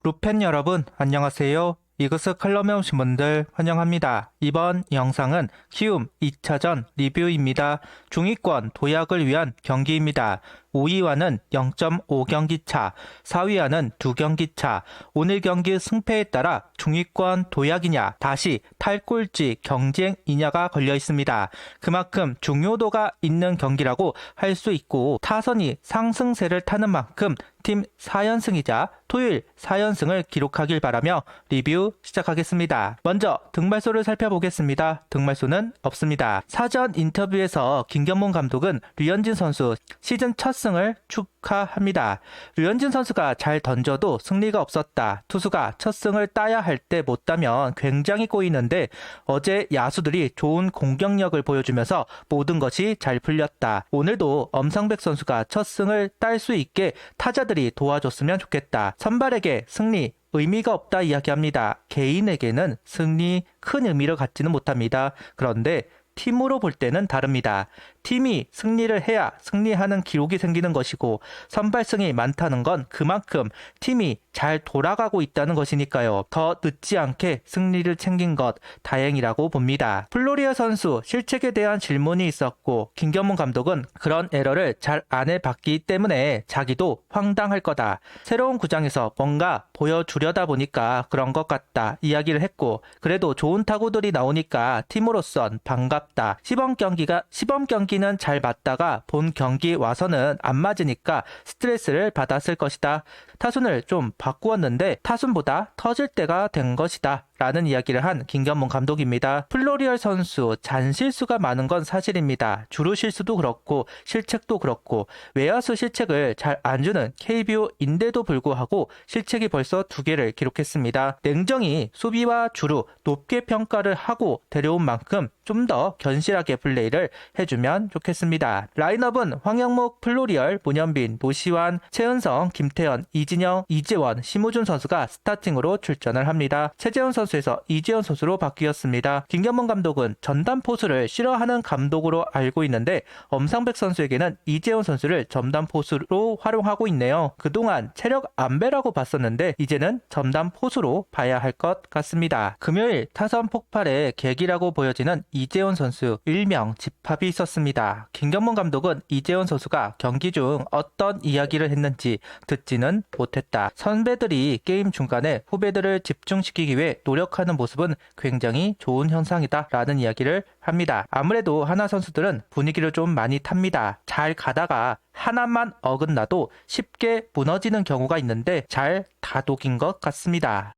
루팬 여러분 안녕하세요. 이그스 칼럼에 오신 분들 환영합니다. 이번 영상은 키움 2차전 리뷰입니다. 중위권 도약을 위한 경기입니다. 5위와는 0.5경기 차, 4위와는 2경기 차. 오늘 경기 승패에 따라 중위권 도약이냐 다시 탈꼴찌 경쟁이냐가 걸려 있습니다. 그만큼 중요도가 있는 경기라고 할 수 있고 타선이 상승세를 타는 만큼 팀 4연승이자 토요일 4연승을 기록하길 바라며 리뷰 시작하겠습니다. 먼저 등발소를 살펴보겠습니다. 등발소는 없습니다. 사전 인터뷰에서 김경문 감독은 류현진 선수 시즌 첫 승을 축하합니다. 류현진 선수가 잘 던져도 승리가 없었다. 투수가 첫 승을 따야 할 때 못 따면 굉장히 꼬이는데 어제 야수들이 좋은 공격력을 보여주면서 모든 것이 잘 풀렸다. 오늘도 엄상백 선수가 첫 승을 딸 수 있게 타자들이 도와줬으면 좋겠다. 선발에게 승리 의미가 없다 이야기합니다. 개인에게는 승리 큰 의미를 갖지는 못합니다. 그런데 팀으로 볼 때는 다릅니다. 팀이 승리를 해야 승리하는 기록이 생기는 것이고 선발승이 많다는 건 그만큼 팀이 잘 돌아가고 있다는 것이니까요. 더 늦지 않게 승리를 챙긴 것 다행이라고 봅니다. 플로리아 선수 실책에 대한 질문이 있었고 김경문 감독은 그런 에러를 잘 안 해봤기 때문에 자기도 황당할 거다. 새로운 구장에서 뭔가 보여주려다 보니까 그런 것 같다 이야기를 했고 그래도 좋은 타구들이 나오니까 팀으로선 반갑다. 시범 경기는 잘 맞다가 본 경기 와서는 안 맞으니까 스트레스를 받았을 것이다. 타순을 좀 바꾸었는데 타순보다 터질 때가 된 것이다. 라는 이야기를 한 김경문 감독입니다. 플로리얼 선수 잔실수가 많은 건 사실입니다. 주루 실수도 그렇고 실책도 그렇고 외야수 실책을 잘 안 주는 KBO인데도 불구하고 실책이 벌써 2개를 기록했습니다. 냉정히 수비와 주루 높게 평가를 하고 데려온 만큼 좀 더 견실하게 플레이를 해주면 좋겠습니다. 라인업은 황영목, 플로리얼, 문현빈, 노시환, 최은성, 김태현, 이진영, 이재원, 심우준 선수가 스타팅으로 출전을 합니다. 최재훈 선수에서 이재원 선수로 바뀌었습니다. 김경문 감독은 전담 포수를 싫어하는 감독으로 알고 있는데 엄상백 선수에게는 이재원 선수를 전담 포수로 활용하고 있네요. 그동안 체력 안배라고 봤었는데 이제는 전담 포수로 봐야 할 것 같습니다. 금요일 타선 폭발의 계기라고 보여지는 이재원 선수 일명 집합이 있었습니다. 김경문 감독은 이재원 선수가 경기 중 어떤 이야기를 했는지 듣지는 못했다. 선배들이 게임 중간에 후배들을 집중시키기 위해 노력하는 모습은 굉장히 좋은 현상이다 라는 이야기를 합니다. 아무래도 하나 선수들은 분위기를 좀 많이 탑니다. 잘 가다가 하나만 어긋나도 쉽게 무너지는 경우가 있는데 잘 다독인 것 같습니다.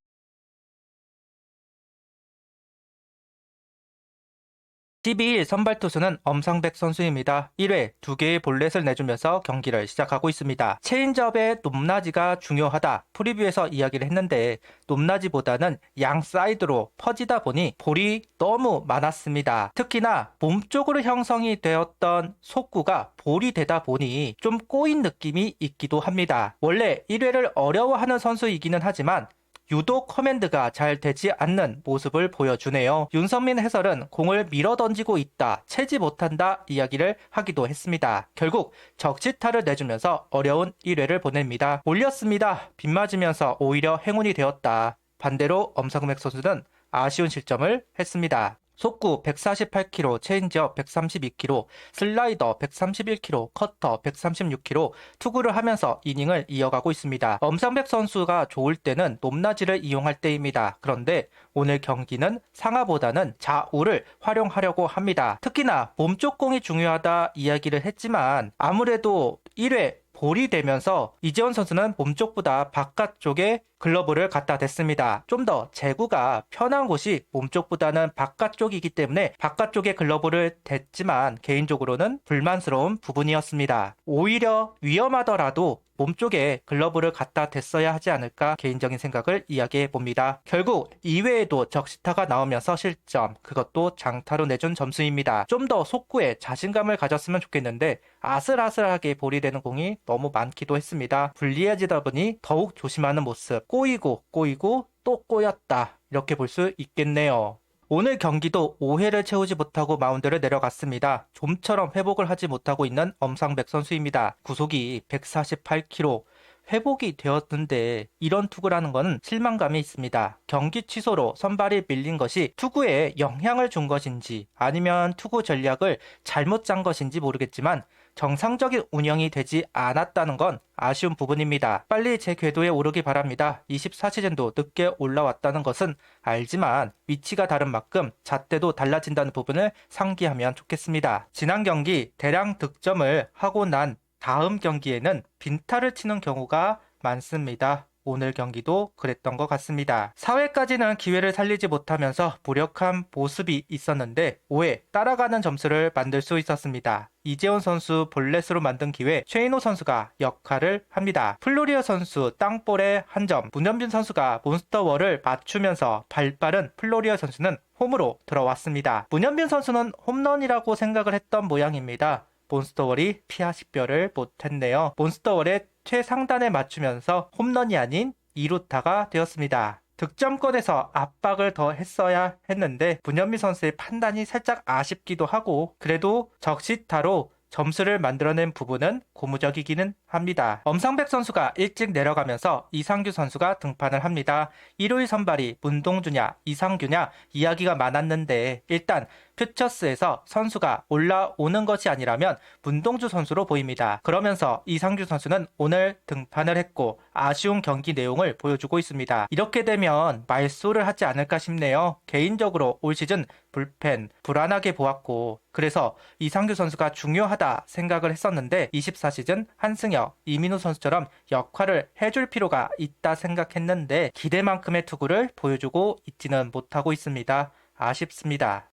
12일 선발 투수는 엄상백 선수입니다. 1회 2개의 볼넷을 내주면서 경기를 시작하고 있습니다. 체인지업의 높낮이가 중요하다. 프리뷰에서 이야기를 했는데 높낮이보다는 양 사이드로 퍼지다 보니 볼이 너무 많았습니다. 특히나 몸쪽으로 형성이 되었던 속구가 볼이 되다 보니 좀 꼬인 느낌이 있기도 합니다. 원래 1회를 어려워하는 선수이기는 하지만 유독 커맨드가 잘 되지 않는 모습을 보여주네요. 윤선민 해설은 공을 밀어 던지고 있다, 채지 못한다 이야기를 하기도 했습니다. 결국 적시타를 내주면서 어려운 1회를 보냅니다. 올렸습니다. 빗맞으면서 오히려 행운이 되었다. 반대로 엄상백 선수는 아쉬운 실점을 했습니다. 속구 148km, 체인지업 132km, 슬라이더 131km, 커터 136km 투구를 하면서 이닝을 이어가고 있습니다. 엄상백 선수가 좋을 때는 높낮이를 이용할 때입니다. 그런데 오늘 경기는 상하보다는 좌우를 활용하려고 합니다. 특히나 몸쪽 공이 중요하다 이야기를 했지만 아무래도 1회 볼이 되면서 이재원 선수는 몸쪽보다 바깥쪽에 글러브를 갖다 댔습니다. 좀 더 제구가 편한 곳이 몸쪽보다는 바깥쪽이기 때문에 바깥쪽에 글러브를 댔지만 개인적으로는 불만스러운 부분이었습니다. 오히려 위험하더라도 몸쪽에 글러브를 갖다 댔어야 하지 않을까 개인적인 생각을 이야기해 봅니다. 결국 2회에도 적시타가 나오면서 실점, 그것도 장타로 내준 점수입니다. 좀 더 속구에 자신감을 가졌으면 좋겠는데 아슬아슬하게 볼이 되는 공이 너무 많기도 했습니다. 불리해지다 보니 더욱 조심하는 모습, 꼬이고 또 꼬였다 이렇게 볼 수 있겠네요. 오늘 경기도 5회를 채우지 못하고 마운드를 내려갔습니다. 좀처럼 회복을 하지 못하고 있는 엄상백 선수입니다. 구속이 148km, 회복이 되었는데 이런 투구라는 것은 실망감이 있습니다. 경기 취소로 선발이 밀린 것이 투구에 영향을 준 것인지 아니면 투구 전략을 잘못 짠 것인지 모르겠지만 정상적인 운영이 되지 않았다는 건 아쉬운 부분입니다. 빨리 제 궤도에 오르기 바랍니다. 24시즌도 늦게 올라왔다는 것은 알지만 위치가 다른 만큼 잣대도 달라진다는 부분을 상기하면 좋겠습니다. 지난 경기 대량 득점을 하고 난 다음 경기에는 빈타를 치는 경우가 많습니다. 오늘 경기도 그랬던 것 같습니다. 4회까지는 기회를 살리지 못하면서 무력한 모습이 있었는데 5회 따라가는 점수를 만들 수 있었습니다. 이재원 선수 볼넷으로 만든 기회 최인호 선수가 역할을 합니다. 플로리어 선수 땅볼에 한 점, 문현빈 선수가 몬스터월을 맞추면서 발빠른 플로리어 선수는 홈으로 들어왔습니다. 문현빈 선수는 홈런이라고 생각을 했던 모양입니다. 몬스터월이 피하 식별을 못했네요. 몬스터월의 최상단에 맞추면서 홈런이 아닌 2루타가 되었습니다. 득점권에서 압박을 더 했어야 했는데 문현미 선수의 판단이 살짝 아쉽기도 하고 그래도 적시타로 점수를 만들어낸 부분은 고무적이기는 합니다. 엄상백 선수가 일찍 내려가면서 이상규 선수가 등판을 합니다. 일요일 선발이 문동주냐 이상규냐 이야기가 많았는데 일단 퓨처스에서 선수가 올라오는 것이 아니라면 문동주 선수로 보입니다. 그러면서 이상규 선수는 오늘 등판을 했고 아쉬운 경기 내용을 보여주고 있습니다. 이렇게 되면 말소를 하지 않을까 싶네요. 개인적으로 올 시즌 불펜 불안하게 보았고 그래서 이상규 선수가 중요하다 생각을 했었는데 24시즌 한승혁, 이민우 선수처럼 역할을 해줄 필요가 있다 생각했는데 기대만큼의 투구를 보여주고 있지는 못하고 있습니다. 아쉽습니다.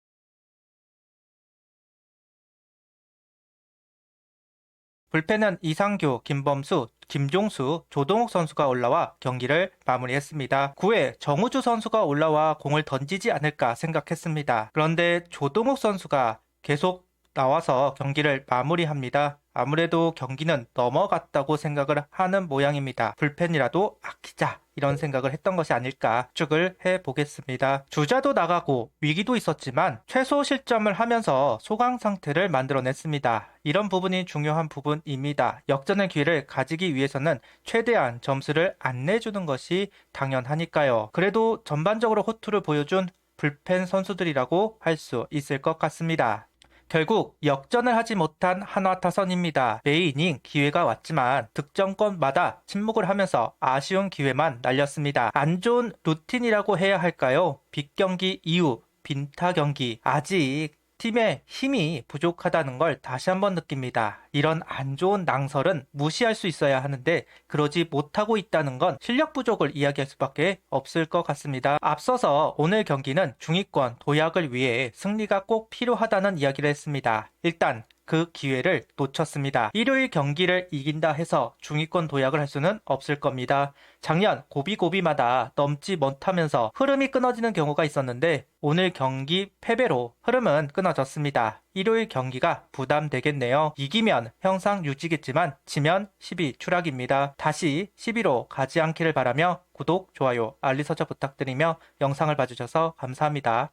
불펜은 이상규, 김범수, 김종수, 조동욱 선수가 올라와 경기를 마무리했습니다. 9회 정우주 선수가 올라와 공을 던지지 않을까 생각했습니다. 그런데 조동욱 선수가 계속 나와서 경기를 마무리합니다. 아무래도 경기는 넘어갔다고 생각을 하는 모양입니다. 불펜이라도 아끼자 이런 생각을 했던 것이 아닐까 추측을 해보겠습니다. 주자도 나가고 위기도 있었지만 최소 실점을 하면서 소강 상태를 만들어냈습니다. 이런 부분이 중요한 부분입니다. 역전의 기회를 가지기 위해서는 최대한 점수를 안 내주는 것이 당연하니까요. 그래도 전반적으로 호투를 보여준 불펜 선수들이라고 할 수 있을 것 같습니다. 결국 역전을 하지 못한 한화 타선입니다. 매 이닝 기회가 왔지만 득점권마다 침묵을 하면서 아쉬운 기회만 날렸습니다. 안 좋은 루틴이라고 해야 할까요? 빅경기 이후 빈타 경기 아직 팀의 힘이 부족하다는 걸 다시 한번 느낍니다. 이런 안 좋은 낭설은 무시할 수 있어야 하는데 그러지 못하고 있다는 건 실력 부족을 이야기할 수밖에 없을 것 같습니다. 앞서서 오늘 경기는 중위권 도약을 위해 승리가 꼭 필요하다는 이야기를 했습니다. 일단 그 기회를 놓쳤습니다. 일요일 경기를 이긴다 해서 중위권 도약을 할 수는 없을 겁니다. 작년 고비고비마다 넘지 못하면서 흐름이 끊어지는 경우가 있었는데 오늘 경기 패배로 흐름은 끊어졌습니다. 일요일 경기가 부담되겠네요. 이기면 형상 유지겠지만 지면 10위 추락입니다. 다시 10위로 가지 않기를 바라며 구독, 좋아요, 알림 설정 부탁드리며 영상을 봐주셔서 감사합니다.